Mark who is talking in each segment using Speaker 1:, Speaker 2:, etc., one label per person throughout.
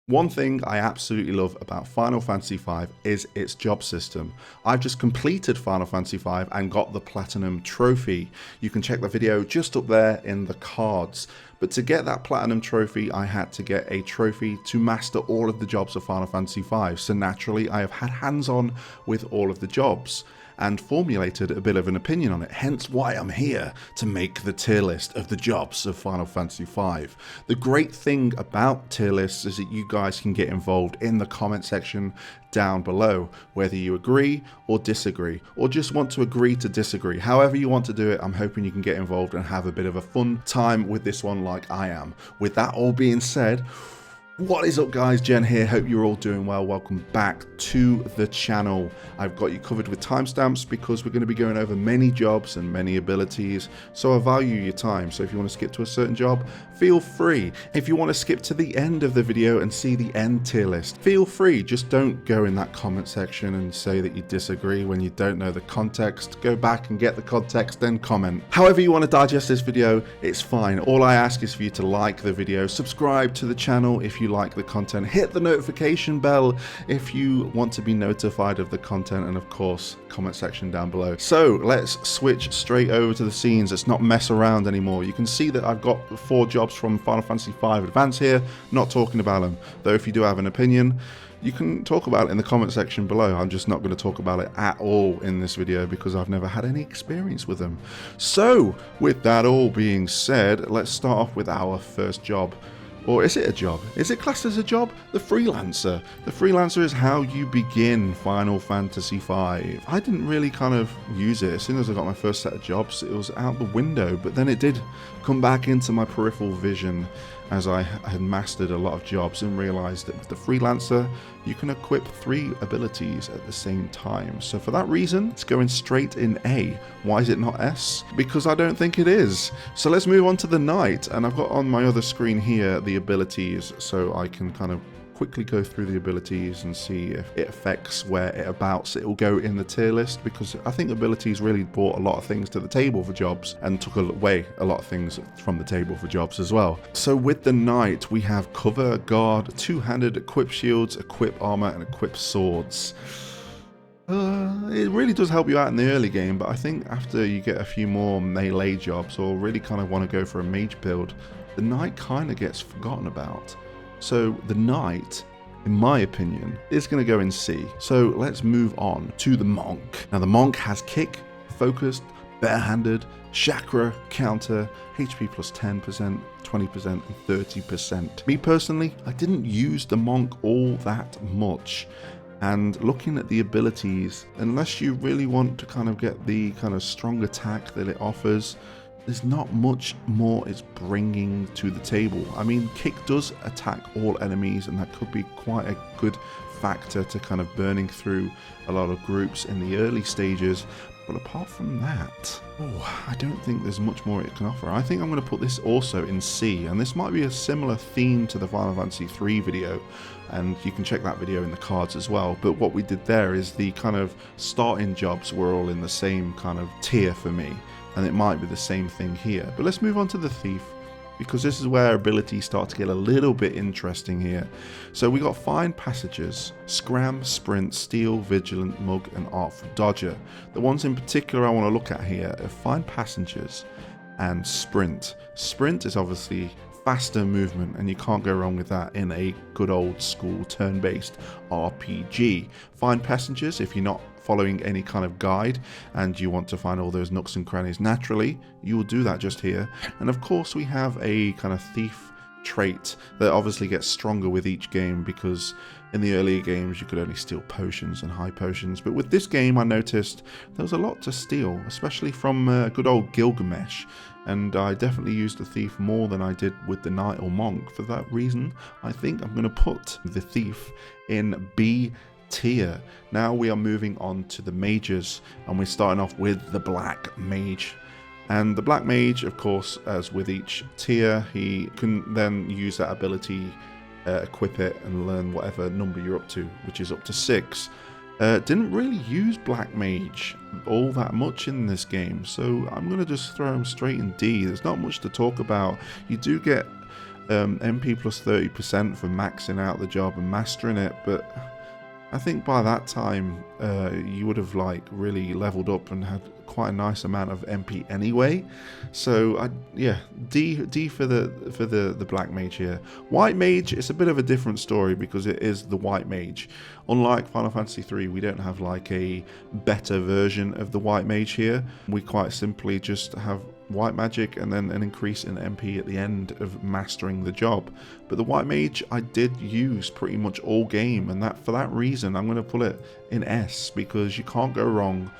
Speaker 1: One thing I absolutely love about Final Fantasy V is its job system. I've just completed Final Fantasy V and got the Platinum Trophy. You can check the video just up there in the cards. But to get that Platinum Trophy, I had to get a trophy to master all of the jobs of Final Fantasy V. So naturally, I have had hands-on with all of the jobs and formulated a bit of an opinion on it, hence why I'm here to make the tier list of the jobs of Final Fantasy V. The great thing about tier lists is that you guys can get involved in the comment section down below, whether you agree or disagree, or just want to agree to disagree. However you want to do it, I'm hoping you can get involved and have a bit of a fun time with this one like I am. With that all being said, what is up guys, Jen here, hope you're all doing well. Welcome back to the channel. I've got you covered with timestamps because we're going to be going over many jobs and many abilities, so I value your time. So if you want to skip to a certain job, feel free. If you want to skip to the end of the video and see the end tier list, feel free. Just don't go in that comment section and say that you disagree when you don't know the context. Go back and get the context, then comment. However you want to digest this video, it's fine. All I ask is for you to like the video, subscribe to the channel if you like the content, hit the notification bell if you want to be notified of the content, and of course comment section down below. So let's switch straight over to the scenes. Let's not mess around anymore. You can see that I've got 4 jobs from Final Fantasy V Advance here, not talking about them, though if you do have an opinion you can talk about it in the comment section below. I'm just not going to talk about it at all in this video because I've never had any experience with them. So with that all being said, let's start off with our first job. Or is it a job? Is it classed as a job? The Freelancer. The Freelancer is how you begin Final Fantasy V. I didn't really kind of use it. As soon as I got my first set of jobs, it was out the window. But then it did come back into my peripheral vision as I had mastered a lot of jobs and realized that with the Freelancer, you can equip 3 abilities at the same time. So for that reason, it's going straight in A. Why is it not S? Because I don't think it is. So let's move on to the Knight. And I've got on my other screen here the abilities, so I can kind of quickly go through the abilities and see if it affects where it abouts it will go in the tier list, because I think abilities really brought a lot of things to the table for jobs and took away a lot of things from the table for jobs as well. So with the Knight, we have cover, guard, two-handed, equip shields, equip armor, and equip swords. It really does help you out in the early game, but I think after you get a few more melee jobs or really kind of want to go for a mage build, the Knight kind of gets forgotten about. So the Knight, in my opinion, is going to go in C. So let's move on to the Monk. Now the Monk has kick, focused, barehanded, chakra, counter, HP plus 10%, 20% and 30%. Me personally, I didn't use the Monk all that much. And looking at the abilities, unless you really want to kind of get the kind of strong attack that it offers, there's not much more it's bringing to the table. I mean, kick does attack all enemies, and that could be quite a good factor to kind of burning through a lot of groups in the early stages. But apart from that, I don't think there's much more it can offer. I think I'm going to put this also in C, and this might be a similar theme to the Final Fantasy 3 video, and you can check that video in the cards as well. But what we did there is the kind of starting jobs were all in the same kind of tier for me. And it might be the same thing here. But let's move on to the Thief, because this is where abilities start to get a little bit interesting here. So we got Find Passages, Scram, Sprint, Steal, Vigilant, Mug, and Artful Dodger. The ones in particular I want to look at here are Find Passengers and Sprint. Sprint is obviously faster movement, and you can't go wrong with that in a good old school turn-based RPG. Find Passengers, if you're not following any kind of guide and you want to find all those nooks and crannies naturally, you will do that just here. And of course we have a kind of thief trait that obviously gets stronger with each game, because in the earlier games you could only steal potions and high potions, but with this game I noticed there was a lot to steal, especially from good old Gilgamesh, and I definitely used the Thief more than I did with the Knight or Monk. For that reason, I think I'm going to put the Thief in B tier. Now we are moving on to the mages, and we're starting off with the Black Mage. And the Black Mage, of course, as with each tier, he can then use that ability, equip it, and learn whatever number you're up to, which is up to 6. Didn't really use Black Mage all that much in this game, so I'm going to just throw him straight in D. There's not much to talk about. You do get MP plus 30% for maxing out the job and mastering it, but I think by that time you would have like really leveled up and had quite a nice amount of MP anyway. So yeah, D for the black mage here. White mage, it's a bit of a different story because it is the white mage. Unlike Final Fantasy 3, we don't have like a better version of the white mage here. We quite simply just have white magic and then an increase in MP at the end of mastering the job. But the white mage I did use pretty much all game, and that for that reason I'm going to put it in S, because you can't go wrong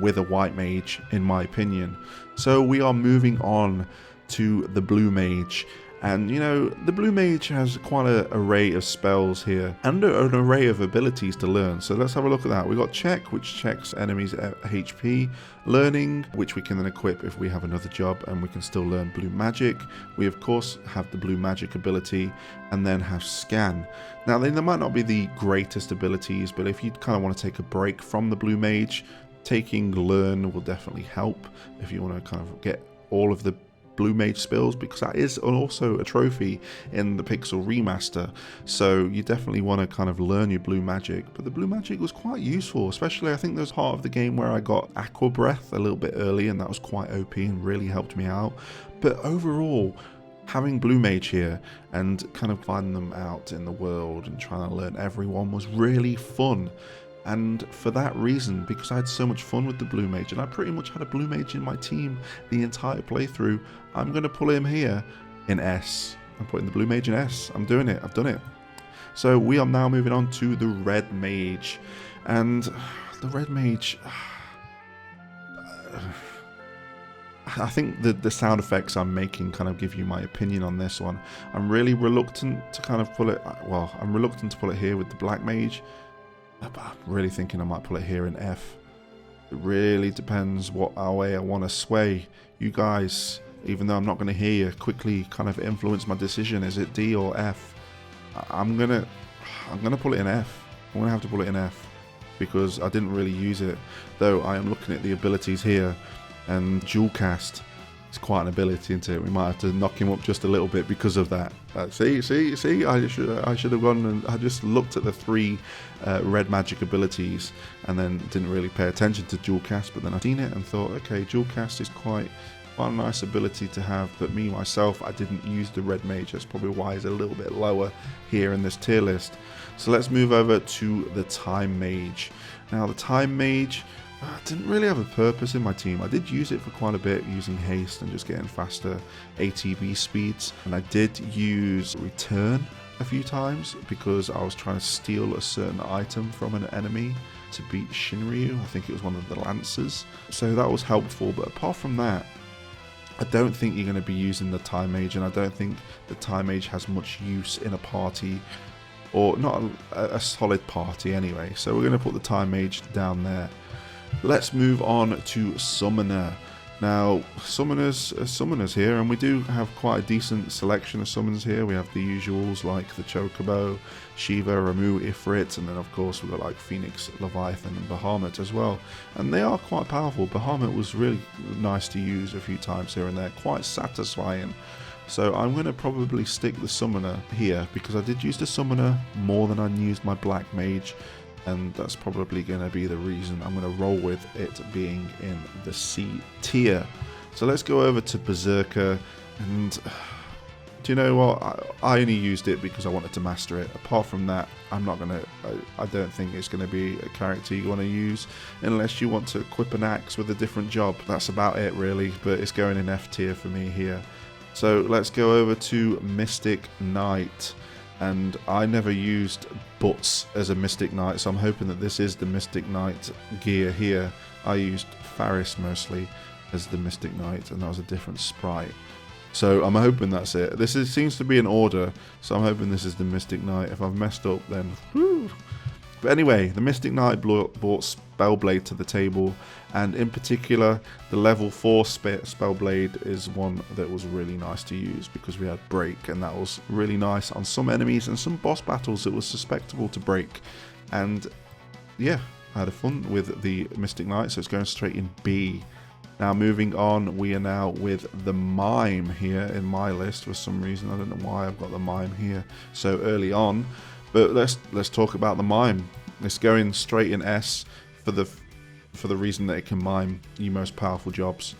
Speaker 1: with a white mage in my opinion. So we are moving on to the blue mage. And you know, the blue mage has quite an array of spells here and an array of abilities to learn. So let's have a look at that. We've got check, which checks enemies' HP. Learning, which we can then equip if we have another job, and we can still learn blue magic. We of course have the blue magic ability, and then have scan. Now they might not be the greatest abilities, but if you kind of want to take a break from the blue mage, taking learn will definitely help if you want to kind of get all of the blue mage spells, because that is also a trophy in the Pixel Remaster. So you definitely want to kind of learn your blue magic. But the blue magic was quite useful, especially I think there's part of the game where I got Aqua Breath a little bit early, and that was quite OP and really helped me out. But overall, having blue mage here and kind of finding them out in the world and trying to learn everyone was really fun. And for that reason, because I had so much fun with the blue mage, and I pretty much had a blue mage in my team the entire playthrough, I'm going to pull him here in S. I'm putting the blue mage in S. I'm doing it. I've done it. So we are now moving on to the red mage. And the red mage, I think the sound effects I'm making kind of give you my opinion on this one. I'm really reluctant to kind of pull it, well, I'm reluctant to pull it here with the black mage. But I'm really thinking I might pull it here in F. It really depends what way I want to sway. You guys, even though I'm not going to hear you, quickly kind of influence my decision. Is it D or F? I'm gonna pull it in F. I'm gonna have to pull it in F because I didn't really use it. Though I am looking at the abilities here, and dual cast is quite an ability, isn't it? We might have to knock him up just a little bit because of that. See, I should have gone and I just looked at the 3 red magic abilities and then didn't really pay attention to dual cast, but then I seen it and thought, okay, dual cast is quite a nice ability to have, but me myself, I didn't use the red mage. That's probably why it's a little bit lower here in this tier list. So let's move over to the time mage. Now the time mage didn't really have a purpose in my team. I did use it for quite a bit, using haste and just getting faster ATB speeds. And I did use return a few times because I was trying to steal a certain item from an enemy to beat Shinryu. I think it was one of the Lancers. So that was helpful. But apart from that, I don't think you're going to be using the time mage, and I don't think the time mage has much use in a party, or not a solid party anyway. So we're going to put the time mage down there. Let's move on to Summoner. Now, summoners here, and we do have quite a decent selection of summons here. We have the usuals like the Chocobo, Shiva, Ramu, Ifrit, and then of course we've got like Phoenix, Leviathan, and Bahamut as well. And they are quite powerful. Bahamut was really nice to use a few times here and there, quite satisfying. So I'm going to probably stick the Summoner here because I did use the Summoner more than I used my Black Mage. And that's probably going to be the reason I'm going to roll with it being in the C tier. So let's go over to Berserker. And do you know what? I only used it because I wanted to master it. Apart from that, I'm not going to... I don't think it's going to be a character you want to use unless you want to equip an axe with a different job. That's about it, really. But it's going in F tier for me here. So let's go over to Mystic Knight. And I never used Butts as a Mystic Knight, so I'm hoping that this is the Mystic Knight gear here. I used Faris mostly as the Mystic Knight, and that was a different sprite. So I'm hoping that's it. This seems to be an order, so I'm hoping this is the Mystic Knight. If I've messed up, then whew. But anyway, the Mystic Knight brought Spellblade to the table, and in particular, the level 4 Spellblade is one that was really nice to use because we had Break, and that was really nice on some enemies and some boss battles. It was susceptible to Break, and yeah, I had fun with the Mystic Knight, so it's going straight in B. Now moving on, we are now with the Mime here in my list for some reason. I don't know why I've got the Mime here so early on, but let's talk about the Mime. It's going straight in S for the reason that it can mime your most powerful jobs.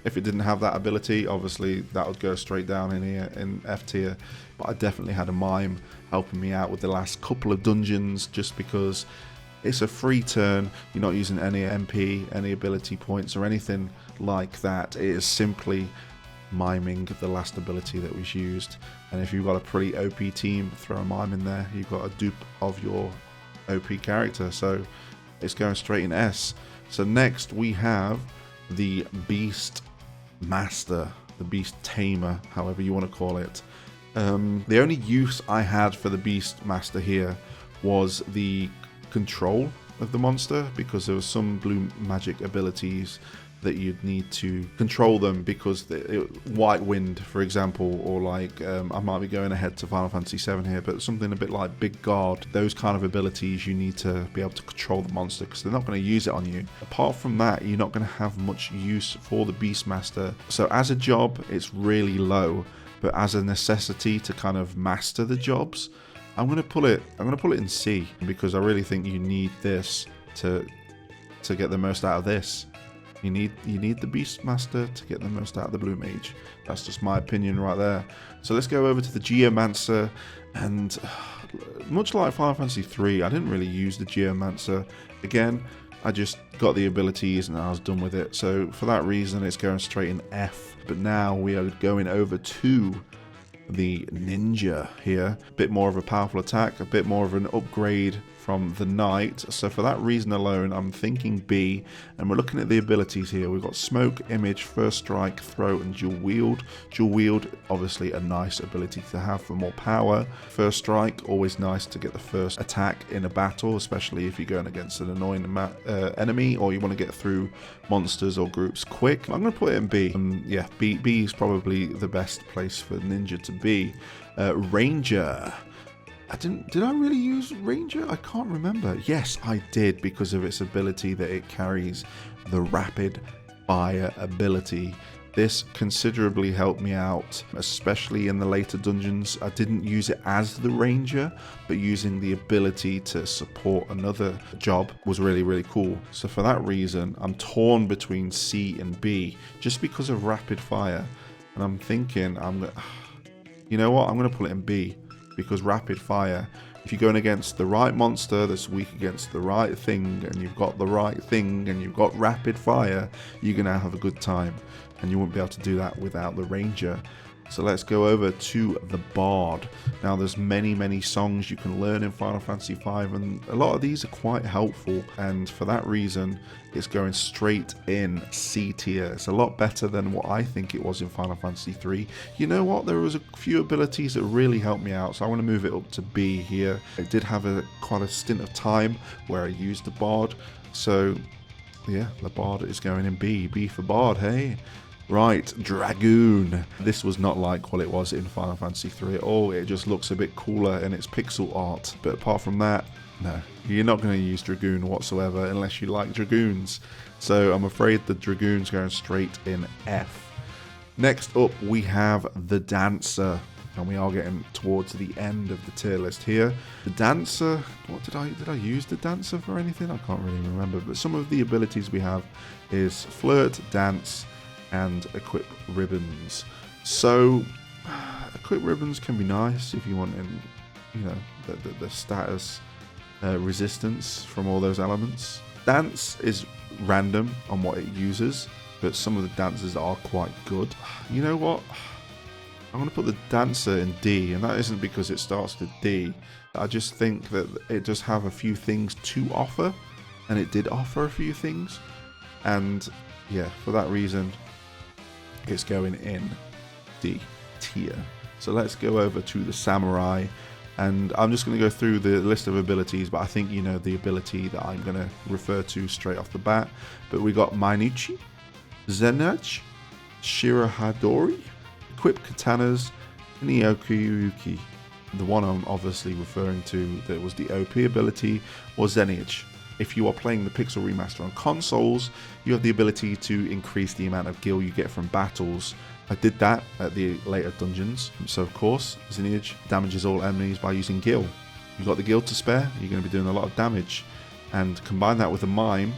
Speaker 1: If it didn't have that ability, obviously that would go straight down in here in F tier, but I definitely had a Mime helping me out with the last couple of dungeons, just because it's a free turn. You're not using any MP, any ability points or anything like that. It is simply miming the last ability that was used, and if you've got a pretty OP team, throw a Mime in there, you've got a dupe of your OP character, so it's going straight in S. So next we have the Beastmaster, the Beast Tamer, however you want to call it. The only use I had for the Beastmaster here was the control of the monster, because there was some blue magic abilities that you'd need to control them, because White Wind, for example, or like I might be going ahead to Final Fantasy VII here, but something a bit like Big Guard, those kind of abilities you need to be able to control the monster, because they're not going to use it on you. Apart from that, you're not going to have much use for the Beastmaster. So as a job, it's really low, but as a necessity to kind of master the jobs, I'm going to pull it in C, because I really think you need this to get the most out of this. You need the Beastmaster to get the most out of the Blue Mage. That's just my opinion right there. So let's go over to the Geomancer, and much like Final Fantasy III, I didn't really use the Geomancer. Again, I just got the abilities and I was done with it. So for that reason, it's going straight in F. But now we are going over to the Ninja here. A bit more of a powerful attack, a bit more of an upgrade from the Knight. So for that reason alone, I'm thinking B. And we're looking at the abilities here. We've got Smoke, Image, First Strike, Throw, and Dual Wield. Dual Wield, obviously a nice ability to have for more power. First Strike, always nice to get the first attack in a battle, especially if you're going against an annoying enemy, or you want to get through monsters or groups quick. I'm going to put it in B. Yeah, B is probably the best place for Ninja to be. Ranger. Did I really use Ranger? I can't remember. Yes, I did, because of its ability that it carries the rapid fire ability. This considerably helped me out, especially in the later dungeons. I didn't use it as the Ranger, but using the ability to support another job was really, really cool. So for that reason, I'm torn between C and B, just because of rapid fire. And I'm thinking, you know what? I'm going to put it in B. Because rapid fire, if you're going against the right monster that's weak against the right thing, and you've got the right thing, and you've got rapid fire, you're going to have a good time. And you won't be able to do that without the Ranger. So let's go over to the Bard. Now there's many songs you can learn in Final Fantasy V, and a lot of these are quite helpful, and for that reason it's going straight in C tier. It's a lot better than what I think it was in Final Fantasy III. You know what, there was a few abilities that really helped me out, so I want to move it up to B here. It did have quite a stint of time where I used the Bard, so yeah, the Bard is going in B. B for Bard, hey? Right, Dragoon. This was not like what it was in Final Fantasy III at all. It just looks a bit cooler in its pixel art. But apart from that, no, you're not going to use Dragoon whatsoever unless you like Dragoons. So I'm afraid the Dragoon's going straight in F. Next up, we have the Dancer. And we are getting towards the end of the tier list here. The Dancer, what did I use the Dancer for anything? I can't really remember. But some of the abilities we have is Flirt, Dance, and Equip Ribbons. So Equip Ribbons can be nice if you want, the status resistance from all those elements. Dance is random on what it uses, but some of the dances are quite good. You know what? I'm going to put the Dancer in D, and that isn't because it starts with D. I just think that it does have a few things to offer, and it did offer a few things, and yeah, for that reason it's going in D tier. So let's go over to the Samurai, and I'm just going to go through the list of abilities, but I think you know the ability that I'm going to refer to straight off the bat. But we got Mainuchi, Zenach, Shirahadori, Equip Katanas, and Okuyuki. The one I'm obviously referring to that was the OP ability was Zenich. if you are playing the Pixel Remaster on consoles, you have the ability to increase the amount of gil you get from battles. I did that at the later dungeons, so of course, Lineage damages all enemies by using gil. You've got the gil to spare, you're going to be doing a lot of damage, and combine that with a Mime,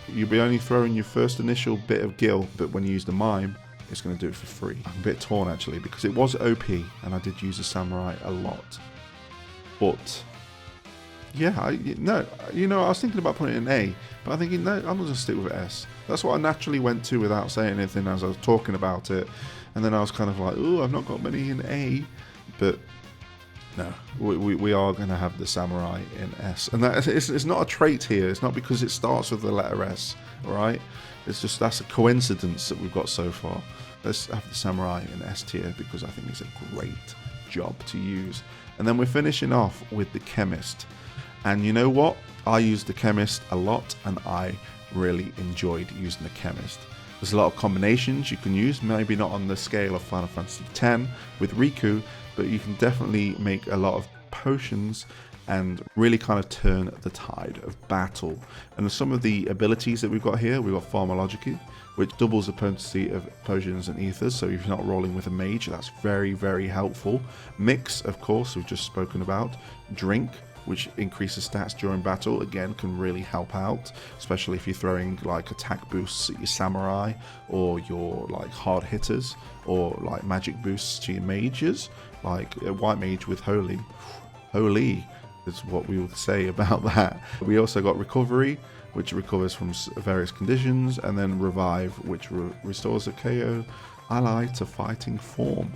Speaker 1: you'll be only throwing your first initial bit of gil, but when you use the Mime, it's going to do it for free. I'm a bit torn actually, because it was OP, and I did use the Samurai a lot. But yeah, I was thinking about putting it in A, but I'm thinking, no, I'm not going to stick with S. That's what I naturally went to without saying anything as I was talking about it. And then I was kind of like, oh, I've not got many in A. But no, we are going to have the Samurai in S. And that it's not a trait here. It's not because it starts with the letter S, all right? It's just that's a coincidence that we've got so far. Let's have the Samurai in S tier because I think it's a great job to use. And then we're finishing off with the Chemist. And you know what? I used the Chemist a lot, and I really enjoyed using the Chemist. There's a lot of combinations you can use, maybe not on the scale of Final Fantasy X with Riku, but you can definitely make a lot of potions and really kind of turn the tide of battle. And some of the abilities that we've got here, we've got Pharmalogica, which doubles the potency of potions and ethers, so if you're not rolling with a mage, that's very, very helpful. Mix, of course, we've just spoken about. Drink, which increases stats during battle, again can really help out, especially if you're throwing like attack boosts at your samurai or your like hard hitters, or like magic boosts to your mages, like a white mage with holy is what we would say about that. We also got recovery, which recovers from various conditions, and then revive, which restores a KO ally to fighting form.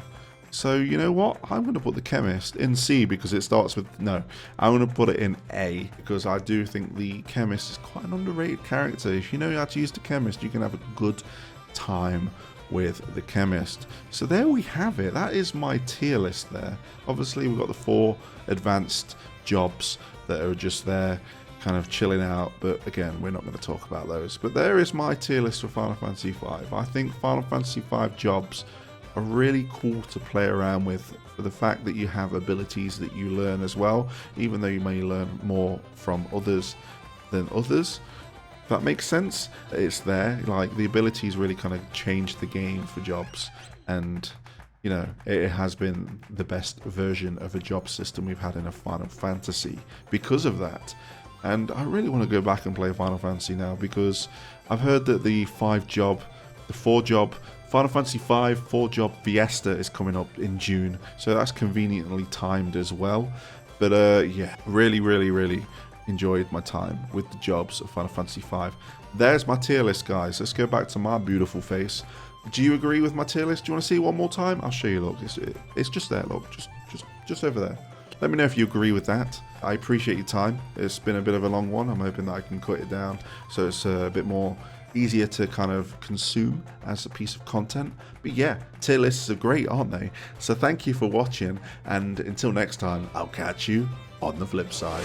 Speaker 1: So you know what? I'm going to put the Chemist in C because it starts with no. I'm going to put it in A because I do think the Chemist is quite an underrated character. If you know how to use the Chemist, you can have a good time with the Chemist. So there we have it. That is my tier list there. Obviously we've got the 4 advanced jobs that are just there kind of chilling out, but again, we're not going to talk about those. But there is my tier list for Final Fantasy V. I think Final Fantasy V jobs are really cool to play around with, for the fact that you have abilities that you learn as well, even though you may learn more from others than others. If that makes sense, it's there. Like, the abilities really kind of change the game for jobs, and you know, it has been the best version of a job system we've had in a Final Fantasy because of that. And I really want to go back and play Final Fantasy now, because I've heard that the 4-job Final Fantasy V 4-job Fiesta is coming up in June, so that's conveniently timed as well. But yeah, really enjoyed my time with the jobs of Final Fantasy V. There's my tier list, guys. Let's go back to my beautiful face. Do you agree with my tier list? Do you want to see it one more time? I'll show you. Look, it's just there. Look, just over there. Let me know if you agree with that. I appreciate your time. It's been a bit of a long one. I'm hoping that I can cut it down so it's a bit more easier to kind of consume as a piece of content. But yeah, tier lists are great, aren't they? So thank you for watching, and until next time, I'll catch you on the flip side.